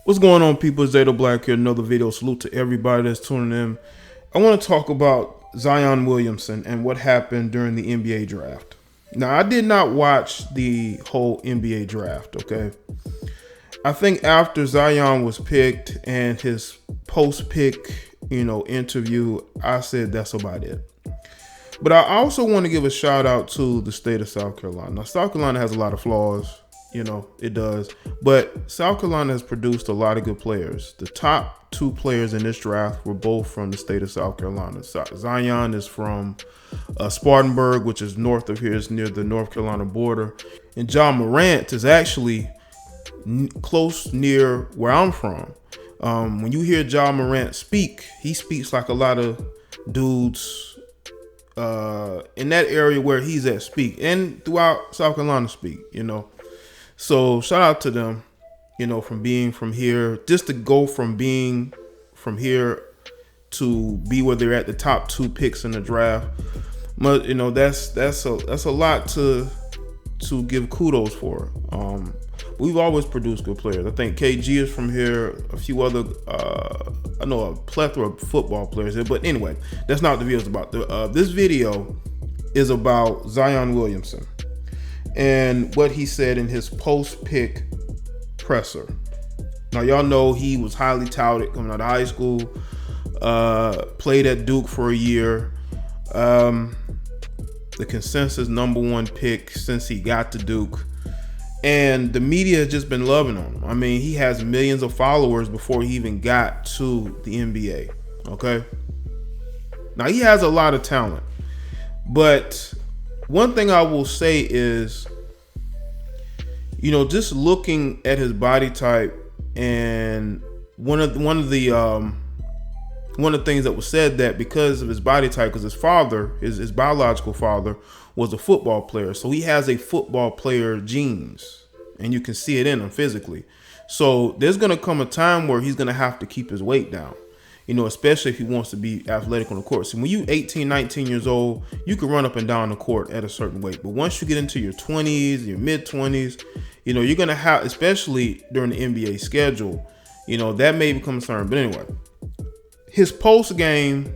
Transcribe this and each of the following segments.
What's going on, people? It's Jaye Black here. Another video. Salute to everybody that's tuning in. I want to talk about Zion Williamson and what happened during the NBA draft. Now, I did not watch the whole NBA draft, okay? I think after Zion was picked and his post-pick, interview, I said that's about it. But I also want to give a shout out to the state of South Carolina. Now, South Carolina has a lot of flaws. It does. But South Carolina has produced a lot of good players. The top two players in this draft were both from the state of South Carolina. Zion is from Spartanburg, which is north of here. It's near the North Carolina border. And Ja Morant is actually close near where I'm from. When you hear Ja Morant speak, he speaks like a lot of dudes in that area where he's at speak. And throughout South Carolina speak, So shout out to them, from being from here, just to go from being from here to be where they're at, the top two picks in the draft. But that's a lot to give kudos for. We've always produced good players. I think KG is from here. A few other, I know a plethora of football players here. But anyway, that's not what the video is about. This video is about Zion Williamson and what he said in his post-pick presser. Now, y'all know he was highly touted coming out of high school, played at Duke for a year, the consensus #1 pick since he got to Duke, and the media has just been loving on him. I mean, he has millions of followers before he even got to the NBA, okay? Now, he has a lot of talent, but one thing I will say is, just looking at his body type, and one of the things that was said, that because of his body type, because his father, his biological father, was a football player, so he has a football player genes, and you can see it in him physically. So there's gonna come a time where he's gonna have to keep his weight down. Especially if he wants to be athletic on the court. So when you 18, 19 years old, you can run up and down the court at a certain weight. But once you get into your 20s, your mid-20s, you're going to have, especially during the NBA schedule, that may become a concern. But anyway, his post-draft,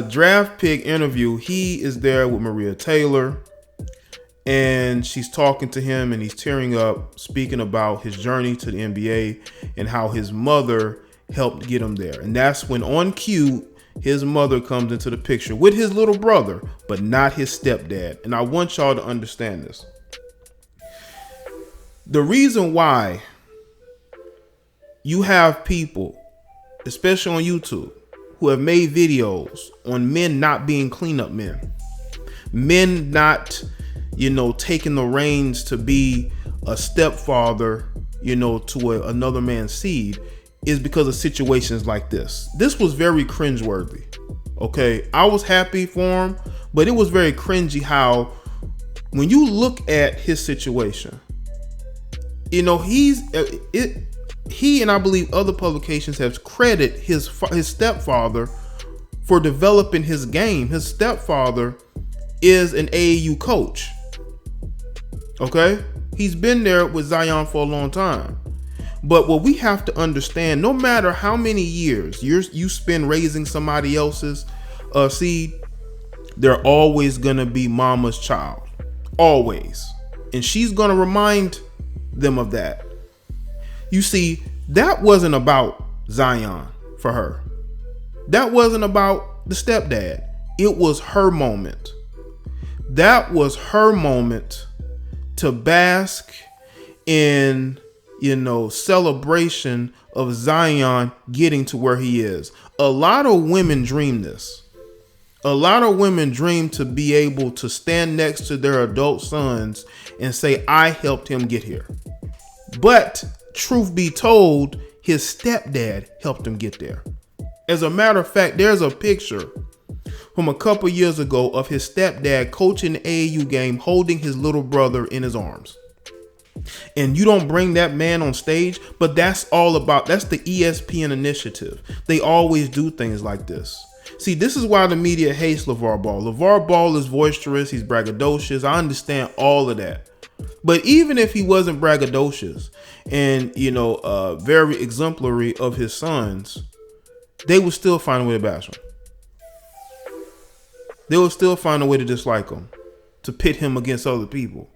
draft pick interview, he is there with Maria Taylor. And she's talking to him and he's tearing up, speaking about his journey to the NBA and how his mother helped get him there. And that's when, on cue, his mother comes into the picture with his little brother, but not his stepdad. And I want y'all to understand this. The reason why you have people, especially on YouTube, who have made videos on men not being cleanup men, men not taking the reins to be a stepfather, to another man's seed, is because of situations like this. This was very cringeworthy. Okay, I was happy for him, but it was very cringy how, when you look at his situation, he and I believe other publications have credited his stepfather for developing his game. His stepfather is an AAU coach. Okay, he's been there with Zion for a long time. But what we have to understand, no matter how many years you spend raising somebody else's seed, they're always gonna be mama's child, always, and she's gonna remind them of that. You see, that wasn't about Zion for her. That wasn't about the stepdad. It was her moment. That was her moment to bask in, celebration of Zion getting to where he is. A lot of women dream this. A lot of women dream to be able to stand next to their adult sons and say, I helped him get here. But truth be told, his stepdad helped him get there. As a matter of fact, there's a picture from a couple years ago of his stepdad coaching the AAU game, holding his little brother in his arms. And you don't bring that man on stage, but that's the ESPN initiative. They always do things like this. See, this is why the media hates LeVar Ball. LeVar Ball is boisterous. He's braggadocious. I understand all of that. But even if he wasn't braggadocious and, very exemplary of his sons, they would still find a way to bash him. They would still find a way to dislike him, to pit him against other people,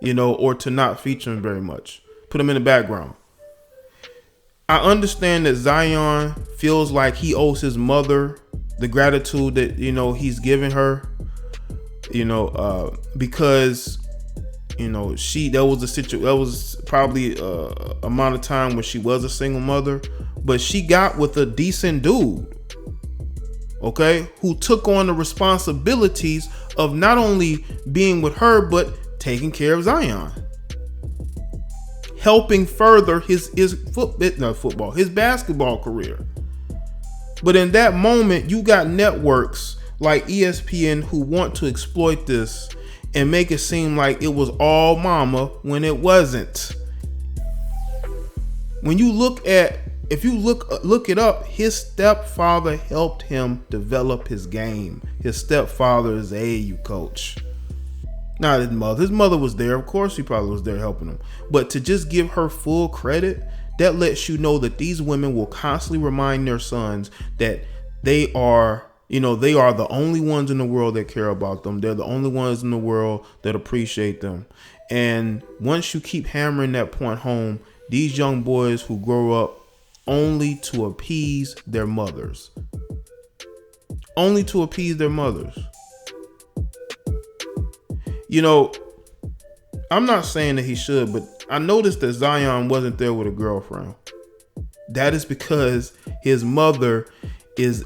or to not feature him very much, put him in the background. I understand that Zion feels like he owes his mother the gratitude that, he's given her, because, that was probably amount of time when she was a single mother, but she got with a decent dude, okay, who took on the responsibilities of not only being with her, but taking care of Zion, helping further his basketball career. But in that moment, you got networks like ESPN who want to exploit this and make it seem like it was all mama when it wasn't. When you look it up, his stepfather helped him develop his game. His stepfather is an AAU coach. Not his mother. His mother was there. Of course, he probably was there helping him. But to just give her full credit, that lets you know that these women will constantly remind their sons that they are the only ones in the world that care about them. They're the only ones in the world that appreciate them. And once you keep hammering that point home, these young boys who grow up only to appease their mothers. Only to appease their mothers. I'm not saying that he should, but I noticed that Zion wasn't there with a girlfriend. That is because his mother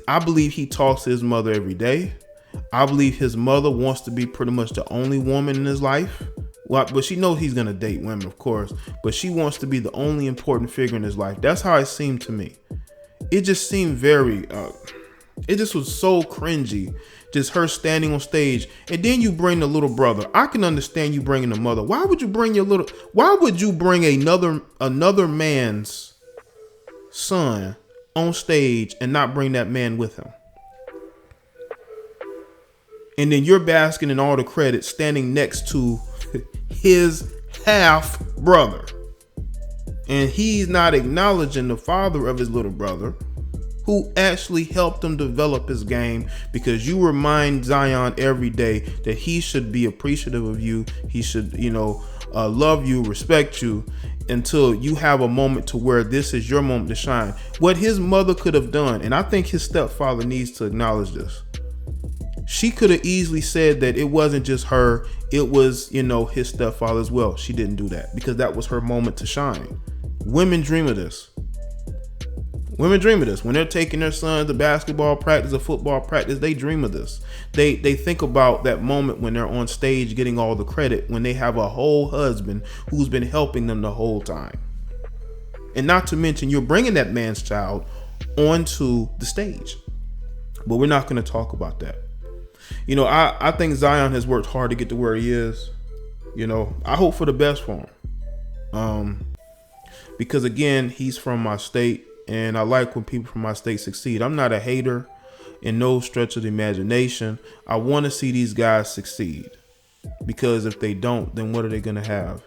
I believe he talks to his mother every day. I believe his mother wants to be pretty much the only woman in his life. Well, but she knows he's going to date women, of course, but she wants to be the only important figure in his life. That's how it seemed to me. It just seemed it just was so cringy. Just her standing on stage, and then you bring the little brother. I can understand you bringing the mother. Why would you bring another man's son on stage and not bring that man with him? And then you're basking in all the credit standing next to his half brother. And he's not acknowledging the father of his little brother, who actually helped him develop his game, because you remind Zion every day that he should be appreciative of you. He should, love you, respect you, until you have a moment to where this is your moment to shine. What his mother could have done, and I think his stepfather needs to acknowledge this. She could have easily said that it wasn't just her, it was, his stepfather as well. She didn't do that because that was her moment to shine. Women dream of this. Women dream of this. When they're taking their sons to basketball practice or football practice, they dream of this. They think about that moment when they're on stage getting all the credit, when they have a whole husband who's been helping them the whole time. And not to mention, you're bringing that man's child onto the stage. But we're not going to talk about that. I think Zion has worked hard to get to where he is. I hope for the best for him. Because again, he's from my state. And I like when people from my state succeed. I'm not a hater in no stretch of the imagination. I want to see these guys succeed, because if they don't, then what are they going to have?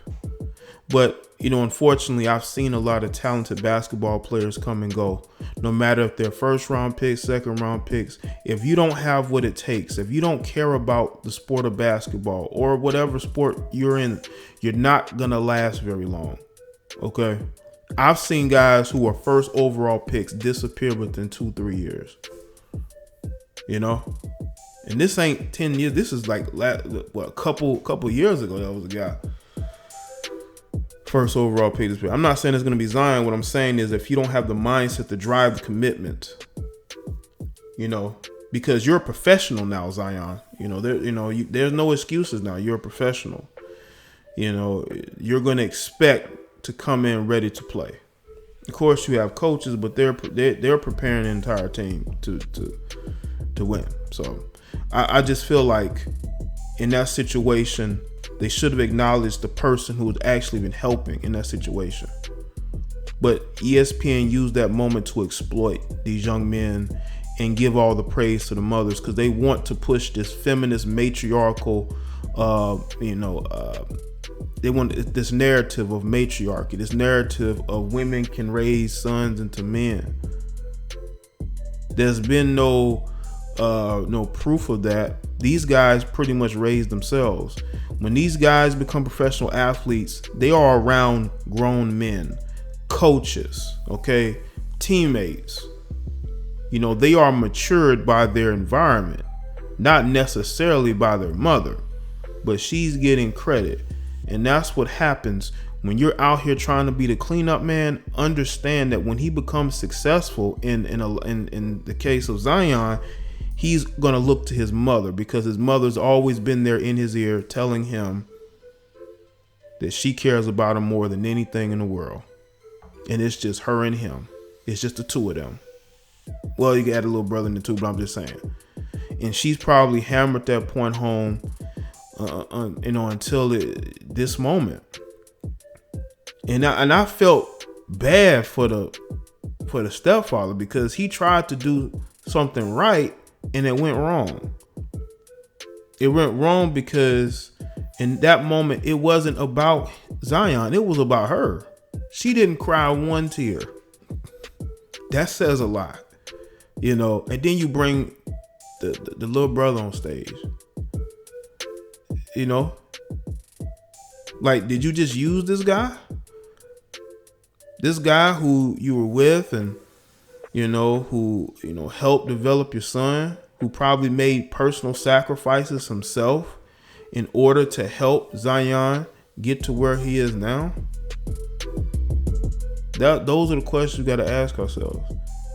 But, unfortunately, I've seen a lot of talented basketball players come and go. No matter if they're first round picks, second round picks, if you don't have what it takes, if you don't care about the sport of basketball or whatever sport you're in, you're not going to last very long. Okay. I've seen guys who are first overall picks disappear within 2-3 years. And this ain't 10 years. This is like a couple years ago. That was a guy first overall pick. I'm not saying it's going to be Zion. What I'm saying is, if you don't have the mindset to drive the commitment, because you're a professional now, Zion. There's no excuses now. You're a professional. You're going to expect to come in ready to play. Of course, you have coaches, but they're preparing the entire team to win. So I just feel like in that situation, they should have acknowledged the person who had actually been helping in that situation. But ESPN used that moment to exploit these young men and give all the praise to the mothers, because they want to push this feminist matriarchal, they want this narrative of matriarchy, this narrative of women can raise sons into men. There's been no proof of that. These guys pretty much raise themselves. When these guys become professional athletes, they are around grown men, coaches, okay, teammates. They are matured by their environment, not necessarily by their mother, but she's getting credit. And that's what happens when you're out here trying to be the cleanup man. Understand that when he becomes successful, in the case of Zion, he's gonna look to his mother, because his mother's always been there in his ear telling him that she cares about him more than anything in the world. And it's just her and him. It's just the two of them. Well, you got a little brother in the too, but I'm just saying. And she's probably hammered that point home, until this moment. And I felt bad for the stepfather, because he tried to do something right and it went wrong. It went wrong because in that moment it wasn't about Zion, it was about her. She didn't cry one tear. That says a lot. And then you bring the little brother on stage. Like, did you just use this guy? This guy who you were with, and who helped develop your son, who probably made personal sacrifices himself in order to help Zion get to where he is now? Those are the questions we got to ask ourselves.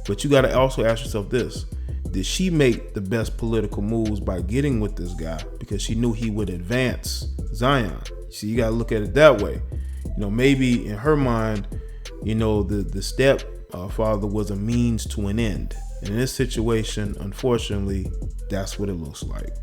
But you got to also ask yourself this: did she make the best political moves by getting with this guy because she knew he would advance Zion? So you got to look at it that way. Maybe in her mind, the step father was a means to an end. And in this situation, unfortunately, that's what it looks like.